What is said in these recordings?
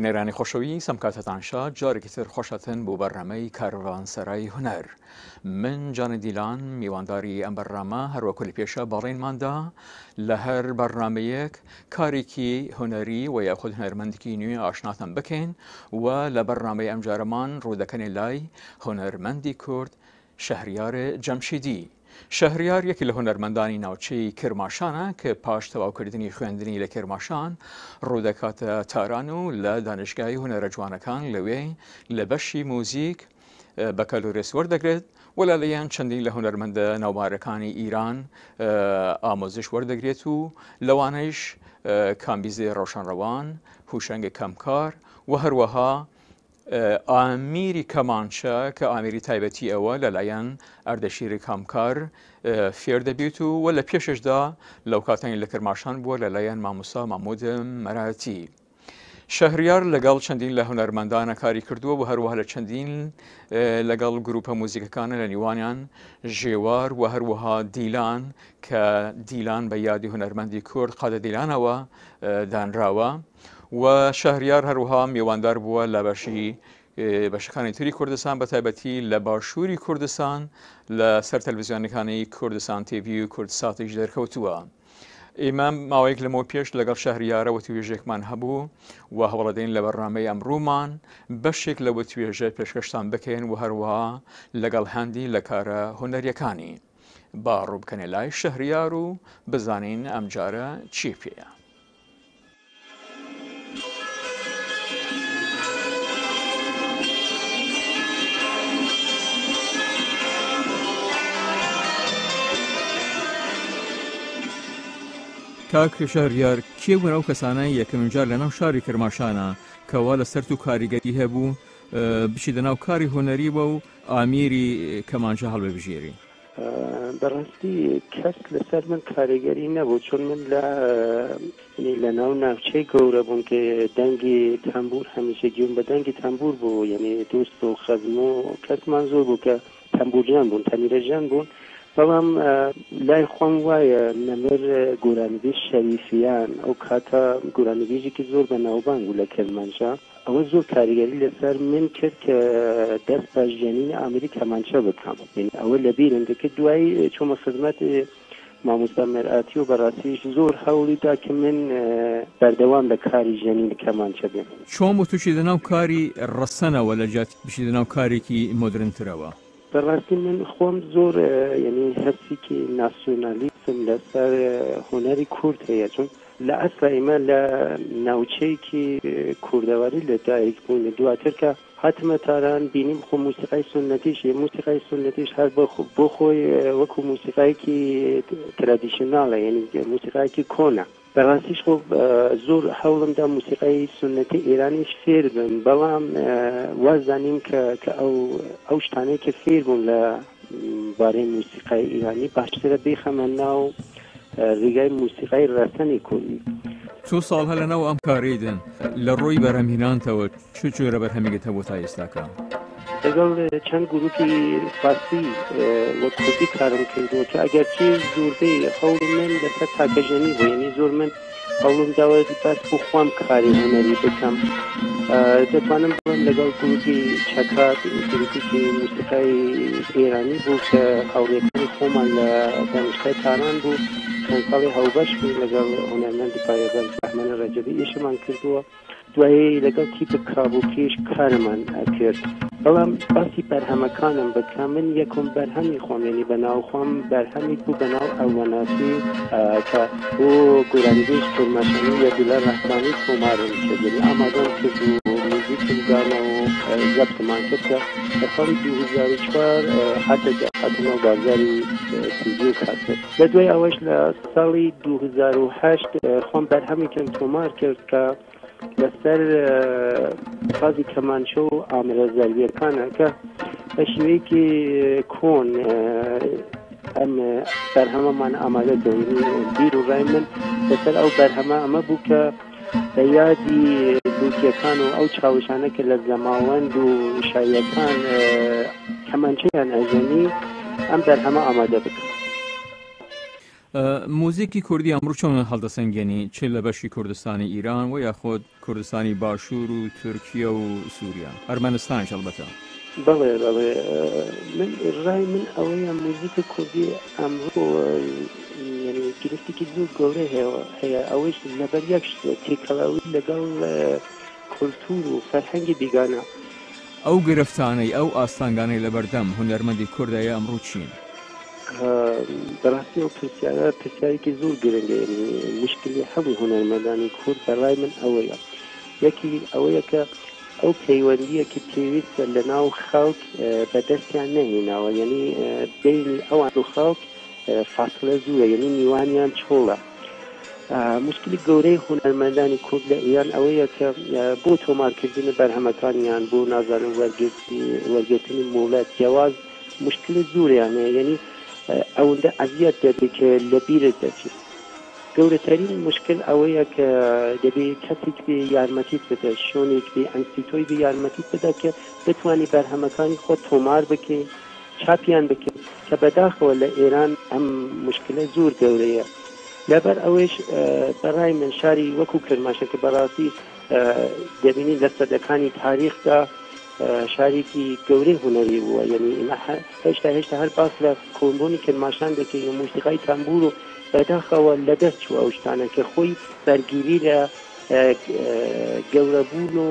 بینەرانی خۆشەوی سەمکاتتانشا جارێکتر خۆشەتن بۆ بەرنامەی کاروانسەرای هونەر. من جانی دیلان میوانداری ئەم بەرنامە هەروەکو لە پێشە بەڕێنماندا لە هەر بەرنامەیەک کارێکی هونەری و یاخود هونەرمەندێکی نوێ ئاشناتان بکەین و لە بەرنامەی ئەمجارەمان ڕوودەکەنێ لای هونەرمەندی کورد شەهریار جەمشیدی. شەهریار یەکی لە هونەرمەندانی ناوچەی کرماشانە کە پاش تەواوکردنی خوێندنی لە کرماشان ڕوودەکاتە تاران و لە دانشگای هونەرە جوانەکان لەوێ لە بەشی موزیک بەکەلۆرێس وەردەگرێت و لەلایەن چەندین لە هونەرمەندە ناوبارەکانی ئیران ئامۆزش وەردەگرێت و لەوانەیش کامبیزێ ڕۆشنڕەوان، هوشەنگ کەمکار و هەروەها ئامیری کەمانچە کە ئامیری تایبەتی ئەوە لەلایەن ئەردەشیری کامکار فێر دەبێت و لە پێششدا لەو کاتانی لە کرماشان بووە لەلایەن مامۆستا مامۆد مەراتی. شەهریار لەگەڵ چەندین لە هونەرمەندانە کاری کردووە و هەروەها لە چەندین لەگەڵ گروپە موزیکەکانە لە نیوانیان ژێوار و هەروەها دیلان کە دیلان بە یادی هونەرمەندی کورد قادە دیلانەوە دانراوە و شەهریار هەروەها میواندار بووە لە بەشەکانی تری کوردستان بە تایبەتی لە باشووری کوردستان لە سەر تەلەڤیزیۆنەکانی کوردستان تیڤی و کوردساتیش دەرکەوتووە. ئێمە ماوەیەک لەمەوە پێش لەگەڵ شەهریارە وەتوێژێکمان هەبوو و هەوڵەدەین لە بەرنامەی ئەمڕۆمان بەشێک لە وەتوێژە پێشکەشتان بکەین و هەروەها لەگەڵ هەندی لە کارە هونەریەکانی. با ڕووبکەنێ لای شەهریار و بزانین ئەمجارە چی پێیە. کاک شەهریار کێ بوون ئەو کەسانە یەکەمین جار لە ناو شاری کرماشانە کەوا لە سەرت و کاریگەری هەبوو بچیتە ناو کاری هونەریەوە و ئامیری کەمانچە هەڵبەبژێری؟ بەڕاستی کەس لەسەر من کاریگەری نەبوو، چون من لە ناو ناوچەی گەورە بووم کە دەنگی تەمبور هەمیشە گوێم بە دەنگی تەمبور بوو، یعنی دۆست و خەزم و کەسمان زۆر بوو کە تەمبوریان بوون، تەمیرەژیان بوون. بەڵام لای خۆم وایە نەمر گۆرانیبێژ شەریفیان ئەو کاتە گۆرانیبێژێکی زۆر بە ناوبانگ بوو لە کەرمانشا، ئەوە زۆر کاریگەری لەسەر من کرد کە دەست بەژێنینی ئامری کەمانچە بکەم. یعنی ئەوە لە بیرم دەکرد. دوایی چۆمە خزمەت مامۆستا مەرئاتی و بەڕاستیش زۆر هەوڵیدا کە من بەردەوام لە کاری ژێنینی کەمانچە بێم. چۆن بۆ تووشی دەناو کاری ڕەسەنەوە لە جات بشی دەناو کارێکی مۆدرنترەوە؟ بەڕاستی من خۆم زۆر یعنی هەرسێکی ناسیۆنالیسم لەسەر هونەری کورد هەیە، چون لە ئەسڵ ئێمە لە ناوچەیەکی کوردەواری لە دایک بوون. دواتر کە هاتمە تاران بینیم خۆ موسیقای سنەتیش موسیقای سنەتیش هەر بۆ خۆی وەکو موسیقایەکی ترادیشناڵە، یعنی موسیقایەکی کۆنە. بەڕاستیش خۆ زۆر هەوڵمدا موسیقای سنەتی ئێرانیش فێر بم، بەڵام وازانیم کە ئەو شتانەی کە فێر بوون لە بارەی موسیقای ئیرانی باشترە بێخەمە ناو ڕێگای موسیقای ڕەسەنی کوردی. چۆ ساڵ هە لەناو ئەم کارەیدن لە ڕۆی بەرهەمهێنانتەوە چ جۆرە بەرهەمێکت هەبوو تا ئێستاکە؟ لەگەڵ چەند گروپی فارسی وەک کوردی کارم کردووە کە ئەگەرچی زۆربەی هەوڵ من لەسەر تاکەژەنی بوو، یعنی زۆر من هەوڵم داوە بەس بۆ خۆم کاری هونەری بکەم. دەتوانم بڵێم لەگەڵ گروپی چەکات گروپێکی موسیقای ئێرانی بوو کە هەوڵیەکانی خۆمان لە دانشگای تاران بوو، چەند ساڵی هەوبەش بوو لەگەڵ هونەرمەند پایەبەر بەحمەنە ڕەجەبی ئیشمان کردووە. دوایی لەگەڵ تیپە کابووکێش کارمان کرد. بەڵام باسی بەرهەمەکانم بکەم، من یەکم بەرهەمی خۆم یعنی بەناو خۆم بەرهەمی بوو بەناو ئەوەناسی کە بۆ گۆرانیبێژ کرماشانی یەدوڵار ڕەحمانی کۆمارم کرد، یعنی ئامادەم کرد و موزیکم دانا و زەبتمان کرد کە لە ساڵی 2004 هاتنەوە بازاری تیڤی و کاسێت. لە دوای ئەوەش لە ساڵی 2008 خۆم بەرهەمێکم تۆمار کرد کە لەسەر سازی کەمانچە و ئامرە زەربیەکانە کە بە شێوەیەکی کۆن ئەم بەرهەمەمان ئامادە دەوێنی. بیر و ڕای من لەسەر ئەو بەرهەمە ئەمە بوو کە بە یادی دووکیەکان و ئەو چاوشانە کە لە زەماوەند و شایەکان کەمانچەیان ئەژەنی ئەم بەرهەمە ئامادە بکەم. موزیکی کوردی ئەمڕۆ چۆن هەڵدەسەنگێنی چ لە بەشی کوردستانی ئیران و یاخۆت کوردستانی باشوور و تورکیە و سووریا ئەرمەنستانش هەڵبەتە. بەڵێ بەڵێ من ڕای من ئەوەیە موزیکە کوردی ئەمڕۆ یعنی گرفتێکی زۆر گەورە هەیە ئەوەش لەبەر یەک تێکەڵاوی لەگەڵ کولتور و فەرهەنگی بیگانە. ئەو گرفتانەی ئەو ئاستانگانەی لەبەردەم هونەرمەندی کوردایە ئەمڕۆ چین؟ بەڕاستی ئەو پرسیارێکی زۆر گرنگە، مشکلی هەموو هونەرمەندانی کورد بەڕای من ئەوەیە. یەکی ئەوەیە کە ئەو پەیوەندیە کە پێویستە لە ناو خەڵک بەدەستیان نەهێناوە، یعنی بینی ئەوان و خەڵک فاصلە زوورە، یعنی میوانیان چۆڵە. مشکلی گەورەی هونەرمەندانی کورد لە ئیران ئەوەیە کە بۆ تۆمارکردنی بەرهەمەکانیان بۆ نازانم وەرگرتنی مۆڵەت جیاواز مشکلی زووریانەیە، یعنی ئەوەندە ئەزیەت دەبێت کە لە بیرت دەچێت. گەورەترین مشکل ئەوەیە کە دەبێت کەسێک بێ یارمەتیت بدە، شوێنێک بێ ئەنسیتۆی بێ یارمەتیت بدە کە بتوانی بەرهەمەکانی خۆت تۆمار بکەیت، چاپیان بکەیت، کە بەداخەوە لە ئێران ئەم مشکلە زۆر گەورەیە. لەبەر ئەوەش بەڕای من شاری وەکو کرماشە کە بەڕاستی دەبینی لە سەدەکانی تاریخدا شارێکی گەورەی هونەری بووە، یعنی هێشتا هەر باس لە کۆمبوونی کرماشان دەکەین و موسیقای تەنبور و بەداخەوە لەدەست چووە ئەو شتانە کە خۆی بەرگیری لە گەورەبوون و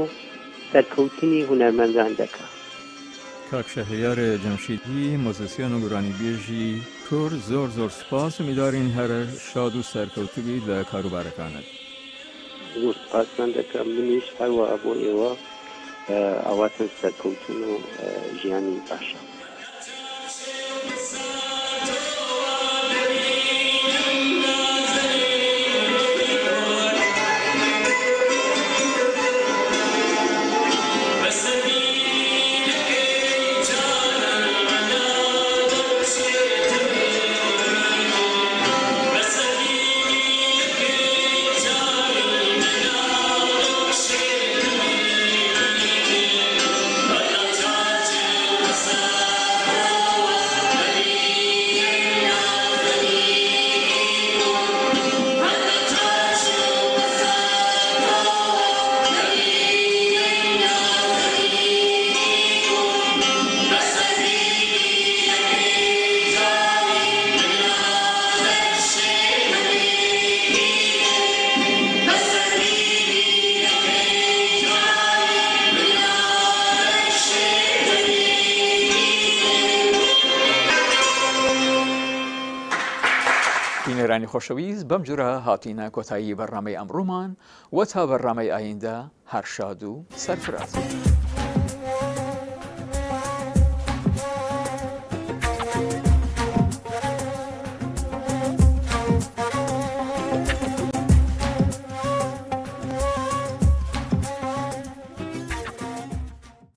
سەرکەوتنی هونەرمەندان دەکات. کاک شەهریار جەمشیدی مۆزیسیان و گورانیبێژی کورد زۆر سپاس و میدارین هەر شاد و سەرکەوتوبی لە کاروبارەکانت. زۆر سپاسمان دەکەم، منیش هەروە بۆ ئێوە ئەواتن سەرکەوتن و ژیانی باشە. بینەرانی خۆشەویست، بەم جورە هاتینە کۆتایی بەرنامەی ئەمڕۆمان و تا بەرنامەی ئایندە هەر شاد و سەرفراز.